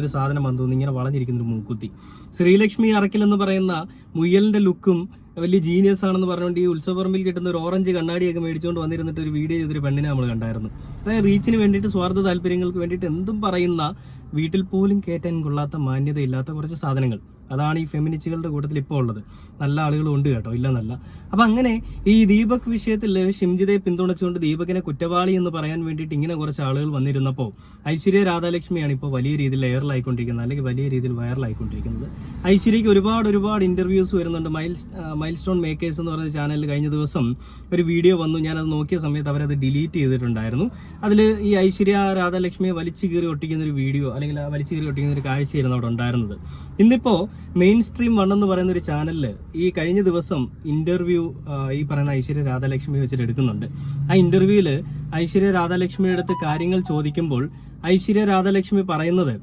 ഒരു സാധനം വന്നു ഇങ്ങനെ വളഞ്ഞിരിക്കുന്ന ഒരു മൂക്കുത്തി. ശ്രീലക്ഷ്മി അറക്കൽ എന്ന് പറയുന്ന മുയലിന്റെ ലുക്കും വലിയ ജീനിയസ് ആണെന്ന് പറഞ്ഞുകൊണ്ട് ഈ ഉത്സവപ്പറമ്പിൽ കിട്ടുന്ന ഒരു ഓറഞ്ച് കണ്ണാടിയൊക്കെ മേടിച്ചുകൊണ്ട് വന്നിരുന്നിട്ട് ഒരു വീഡിയോ ചെയ്തൊരു പെണ്ണിനെ നമ്മൾ കണ്ടായിരുന്നു. അതായത് റീച്ചിന് വേണ്ടിയിട്ട്, സ്വാർത്ഥ താല്പര്യങ്ങൾക്ക് വേണ്ടിയിട്ട് എന്തും പറയുന്ന, വീട്ടിൽ പോലും കയറ്റാൻ കൊള്ളാത്ത, മാന്യതയില്ലാത്ത കുറച്ച് സാധനങ്ങൾ. അതാണ് ഈ ഫെമിനിസ്റ്റുകളുടെ കൂട്ടത്തിൽ ഇപ്പോൾ ഉള്ളത്. നല്ല ആളുകളും ഉണ്ട് കേട്ടോ, ഇല്ലെന്നല്ല. അപ്പൊ അങ്ങനെ ഈ ദീപക് വിഷയത്തിൽ ഷിംജിതയെ പിന്തുണച്ചുകൊണ്ട് ദീപകിനെ കുറ്റവാളി എന്ന് പറയാൻ വേണ്ടിയിട്ട് ഇങ്ങനെ കുറച്ച് ആളുകൾ വന്നിരുന്നപ്പോൾ ഐശ്വര്യ രാധാലക്ഷ്മിയാണ് ഇപ്പോൾ വലിയ രീതിയിൽ എയറിലായിക്കൊണ്ടിരിക്കുന്നത്, അല്ലെങ്കിൽ വലിയ രീതിയിൽ വൈറലായിക്കൊണ്ടിരിക്കുന്നത്. ഐശ്വര്യയ്ക്ക് ഒരുപാട് ഇന്റർവ്യൂസ് വരുന്നുണ്ട്. മൈൽ സ്റ്റോൺ മേക്കേഴ്സ് എന്ന് പറയുന്ന ചാനലിൽ കഴിഞ്ഞ ദിവസം ഒരു വീഡിയോ വന്നു. ഞാനത് നോക്കിയ സമയത്ത് അവരത് ഡിലീറ്റ് ചെയ്തിട്ടുണ്ടായിരുന്നു. അതിൽ ഈ ഐശ്വര്യ രാധാലക്ഷ്മിയെ വലിച്ചു കീറി ഒട്ടിക്കുന്ന ഒരു വീഡിയോ, അല്ലെങ്കിൽ വലിച്ചു കീറി ഒട്ടിക്കുന്ന ഒരു കാഴ്ചയായിരുന്നു അവിടെ ഉണ്ടായിരുന്നത്. ഇന്നിപ്പോ മെയിൻ സ്ട്രീം 1 എന്ന് പറയുന്ന ഒരു ചാനലില് ഈ കഴിഞ്ഞ ദിവസം ഇന്റർവ്യൂ ഈ പറയുന്ന ഐശ്വര്യ രാധാലക്ഷ്മി വെച്ചിട്ട് എടുക്കുന്നുണ്ട്. ആ ഇന്റർവ്യൂവില് ഐശ്വര്യ രാധാലക്ഷ്മിയുടെ അടുത്ത് കാര്യങ്ങൾ ചോദിക്കുമ്പോൾ ഐശ്വര്യ രാധാലക്ഷ്മി പറയുന്നത്,